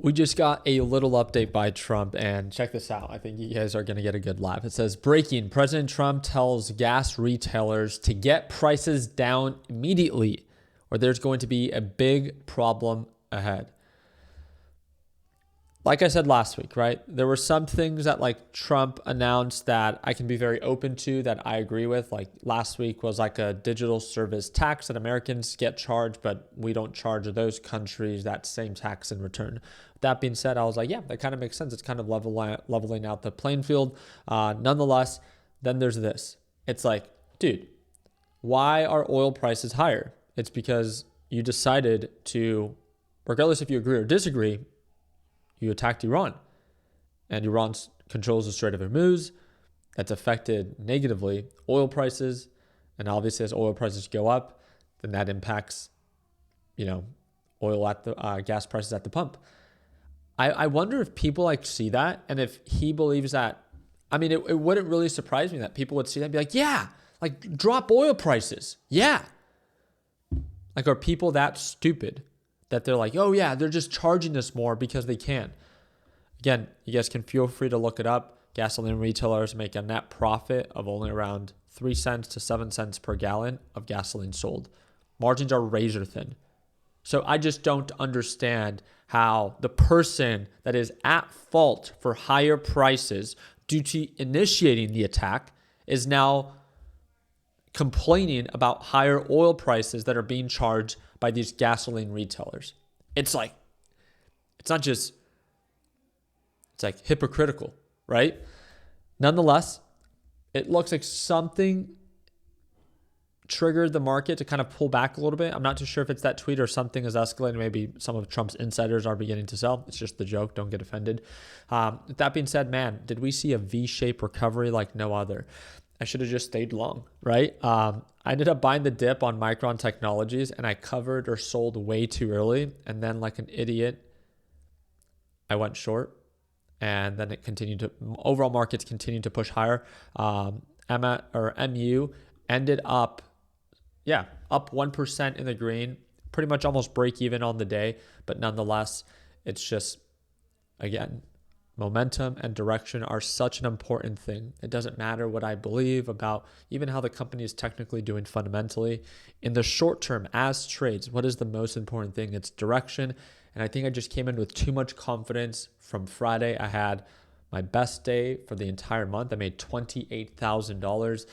We just got a little update by Trump, and check this out. I think you guys are going to get a good laugh. It says, breaking, President Trump tells gas retailers to get prices down immediately, or there's going to be a big problem ahead. Like I said last week, right? There were some things that like Trump announced that I can be very open to, that I agree with. Like last week was like a digital service tax that Americans get charged, but we don't charge those countries that same tax in return. That being said, I was like, yeah, that kind of makes sense. It's kind of leveling out the playing field. Nonetheless, then there's this. It's like, dude, why are oil prices higher? It's because you decided to, regardless if you agree or disagree, you attacked Iran, and Iran controls the Strait of Hormuz. That's affected negatively oil prices, and obviously as oil prices go up, then that impacts, oil at the gas prices at the pump. I wonder if people like see that, and if he believes that. I mean, it wouldn't really surprise me that people would see that and be like, yeah, like drop oil prices, yeah. Like, are people that stupid that they're like, oh yeah, they're just charging us more because they can? Again, you guys can feel free to look it up. Gasoline retailers make a net profit of only around 3 cents to 7 cents per gallon of gasoline sold. Margins are razor thin. So I just don't understand how the person that is at fault for higher prices due to initiating the attack is now complaining about higher oil prices that are being charged by these gasoline retailers. It's like, it's not just, it's like hypocritical, right? Nonetheless, it looks like something triggered the market to kind of pull back a little bit. I'm not too sure if it's that tweet or something is escalating. Maybe some of Trump's insiders are beginning to sell. It's just the joke. Don't get offended. With that being said, man, did we see a V-shaped recovery like no other? I should have just stayed long, right? I ended up buying the dip on Micron Technologies, and I covered or sold way too early. And then like an idiot, I went short, and then it continued to, overall markets continued to push higher. MU ended up, up 1% in the green, pretty much almost break even on the day. But nonetheless, it's just, again, momentum and direction are such an important thing. It doesn't matter what I believe about even how the company is technically doing fundamentally. In the short term, as trades, what is the most important thing? It's direction. And I think I just came in with too much confidence from Friday. I had my best day for the entire month. I made $28,000.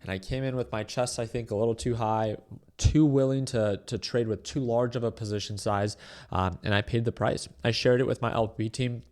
And I came in with my chest, I think, a little too high, too willing to trade with too large of a position size. And I paid the price. I shared it with my LP team.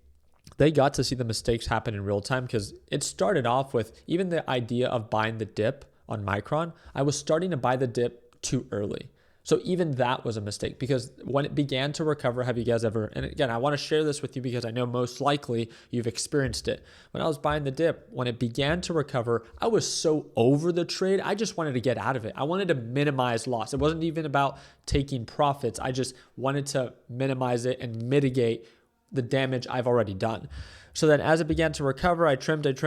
They got to see the mistakes happen in real time, because it started off with even the idea of buying the dip on Micron. I was starting to buy the dip too early. So even that was a mistake, because when it began to recover, have you guys ever, and again, I want to share this with you because I know most likely you've experienced it. When I was buying the dip, when it began to recover, I was so over the trade. I just wanted to get out of it. I wanted to minimize loss. It wasn't even about taking profits. I just wanted to minimize it and mitigate the damage I've already done. So then as it began to recover, I trimmed, and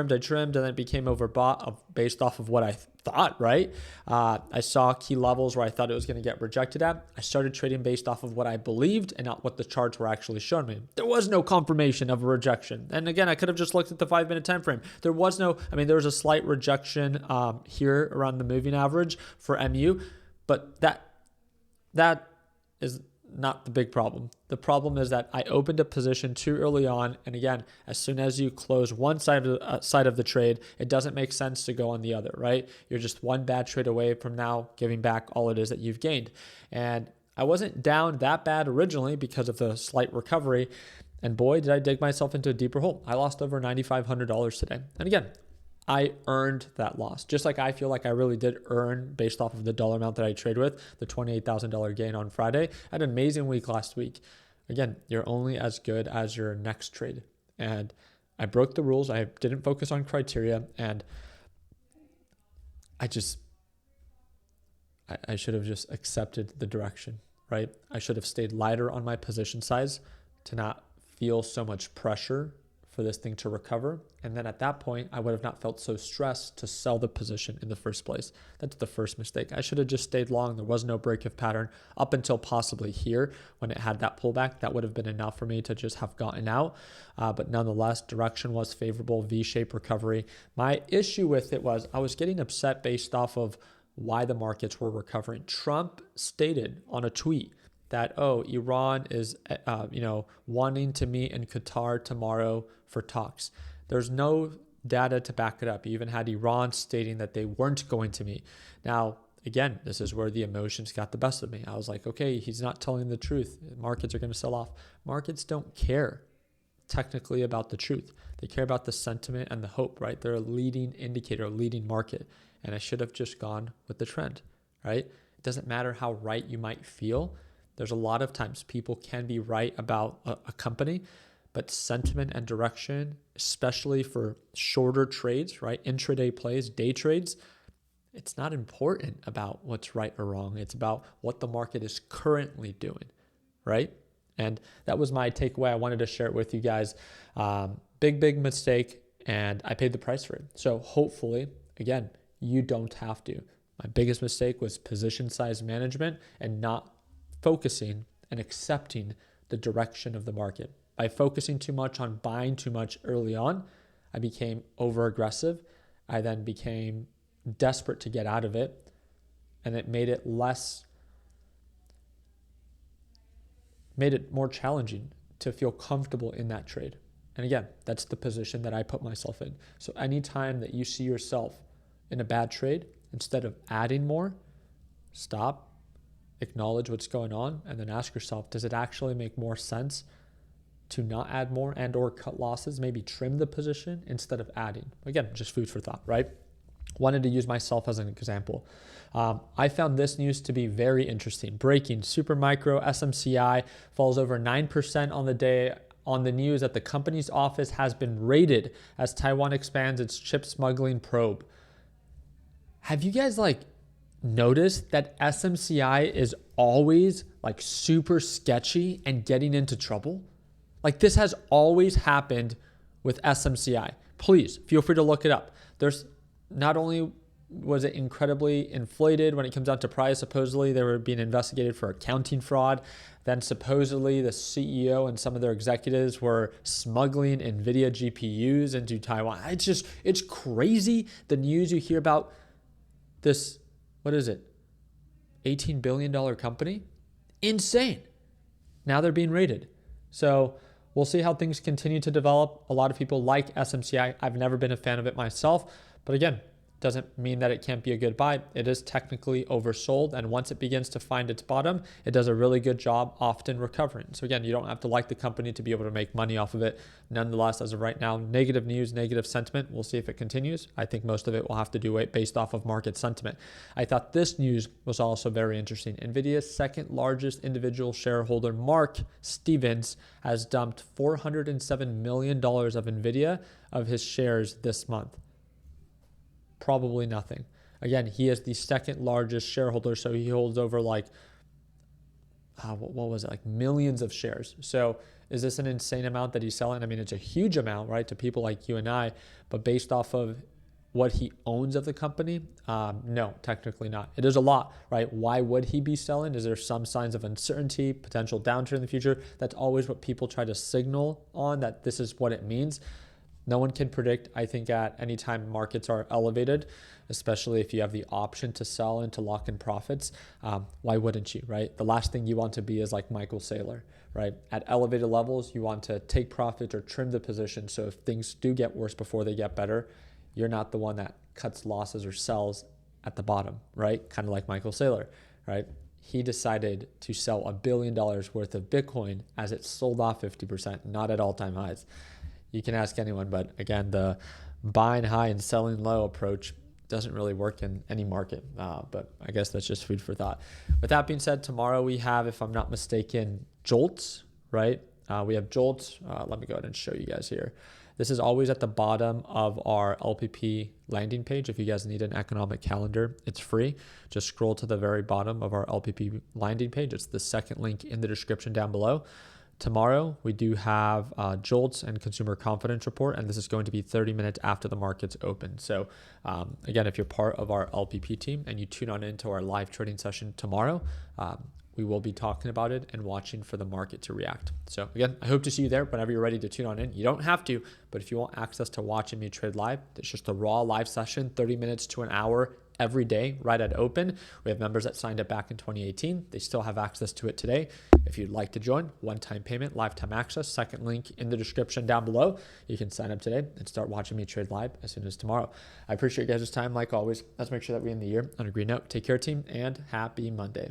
then it became overbought based off of what I thought, right? I saw key levels where I thought it was going to get rejected at. I started trading based off of what I believed and not what the charts were actually showing me. There was no confirmation of a rejection. And again, I could have just looked at the 5-minute time frame. There was a slight rejection here around the moving average for MU, but that is not the big problem. The problem is that I opened a position too early on. And again, as soon as you close one side of the trade, it doesn't make sense to go on the other, right? You're just one bad trade away from now giving back all it is that you've gained. And I wasn't down that bad originally because of the slight recovery. And boy, did I dig myself into a deeper hole. I lost over $9,500 today. And again, I earned that loss. Just like I feel like I really did earn, based off of the dollar amount that I trade with, the $28,000 gain on Friday. I had an amazing week last week. Again, you're only as good as your next trade. And I broke the rules. I didn't focus on criteria. And I should have just accepted the direction, right? I should have stayed lighter on my position size to not feel so much pressure for this thing to recover. And then at that point, I would have not felt so stressed to sell the position in the first place. That's the first mistake. I should have just stayed long. There was no break-if pattern up until possibly here when it had that pullback. That would have been enough for me to just have gotten out. But nonetheless, direction was favorable, V-shaped recovery. My issue with it was I was getting upset based off of why the markets were recovering. Trump stated on a tweet that, Iran is, wanting to meet in Qatar tomorrow for talks. There's no data to back it up. You even had Iran stating that they weren't going to meet. Now, again, this is where the emotions got the best of me. I was like, okay, he's not telling the truth. Markets are going to sell off. Markets don't care technically about the truth. They care about the sentiment and the hope, right? They're a leading indicator, a leading market. And I should have just gone with the trend, right? It doesn't matter how right you might feel. There's a lot of times people can be right about a company, but sentiment and direction, especially for shorter trades, right? Intraday plays, day trades, it's not important about what's right or wrong. It's about what the market is currently doing, right? And that was my takeaway. I wanted to share it with you guys. Big mistake, and I paid the price for it. So hopefully, again, you don't have to. My biggest mistake was position size management and not focusing and accepting the direction of the market. By focusing too much on buying too much early on, I became over aggressive. I then became desperate to get out of it, and it made it more challenging to feel comfortable in that trade. And again, that's the position that I put myself in. So anytime that you see yourself in a bad trade, instead of adding more, stop, acknowledge what's going on, and then ask yourself, does it actually make more sense to not add more and or cut losses, maybe trim the position instead of adding? Again, just food for thought, right? Wanted to use myself as an example. I found this news to be very interesting. Breaking: Supermicro SMCI falls over 9% on the day on the news that the company's office has been raided as Taiwan expands its chip smuggling probe. Have you guys noticed that SMCI is always super sketchy and getting into trouble? This has always happened with SMCI. Please feel free to look it up. There's not only was it incredibly inflated when it comes down to price, supposedly they were being investigated for accounting fraud. Then supposedly the CEO and some of their executives were smuggling Nvidia GPUs into Taiwan. It's crazy the news you hear about this, what is it, $18 billion company? Insane. Now they're being raided. So we'll see how things continue to develop. A lot of people like SMCI. I've never been a fan of it myself, but again, doesn't mean that it can't be a good buy. It is technically oversold, and once it begins to find its bottom, it does a really good job often recovering. So again, you don't have to like the company to be able to make money off of it. Nonetheless, as of right now, negative news, negative sentiment. We'll see if it continues. I think most of it will have to do it based off of market sentiment. I thought this news was also very interesting. Nvidia's second largest individual shareholder, Mark Stevens, has dumped $407 million of Nvidia of his shares this month. Probably nothing. Again, he is the second largest shareholder, so he holds over millions of shares. So is this an insane amount that he's selling? I mean, it's a huge amount, right, to people like you and I, but based off of what he owns of the company, no, technically not. It is a lot, right? Why would he be selling? Is there some signs of uncertainty, potential downturn in the future? That's always what people try to signal on, that this is what it means. No one can predict, I think, at any time markets are elevated, especially if you have the option to sell and to lock in profits. Why wouldn't you, right? The last thing you want to be is like Michael Saylor, right? At elevated levels, you want to take profit or trim the position. So if things do get worse before they get better, you're not the one that cuts losses or sells at the bottom, right? Kind of like Michael Saylor, right? He decided to sell $1 billion worth of Bitcoin as it sold off 50%, not at all-time highs. You can ask anyone, but again, the buying high and selling low approach doesn't really work in any market. But I guess that's just food for thought. With that being said, tomorrow we have, if I'm not mistaken, Jolts, right? We have Jolts. Let me go ahead and show you guys here. This is always at the bottom of our LPP landing page. If you guys need an economic calendar, it's free. Just scroll to the very bottom of our LPP landing page. It's the second link in the description down below. Tomorrow, we do have JOLTS and consumer confidence report, and this is going to be 30 minutes after the markets open. So again, if you're part of our LPP team and you tune on into our live trading session tomorrow, we will be talking about it and watching for the market to react. So again, I hope to see you there whenever you're ready to tune on in. You don't have to, but if you want access to watching me trade live, it's just a raw live session, 30 minutes to an hour every day right at open. We have members that signed up back in 2018. They still have access to it today. If you'd like to join, one-time payment, lifetime access, second link in the description down below. You can sign up today and start watching me trade live as soon as tomorrow. I appreciate you guys' time like always. Let's make sure that we end the year on a green note. Take care, team, and happy Monday.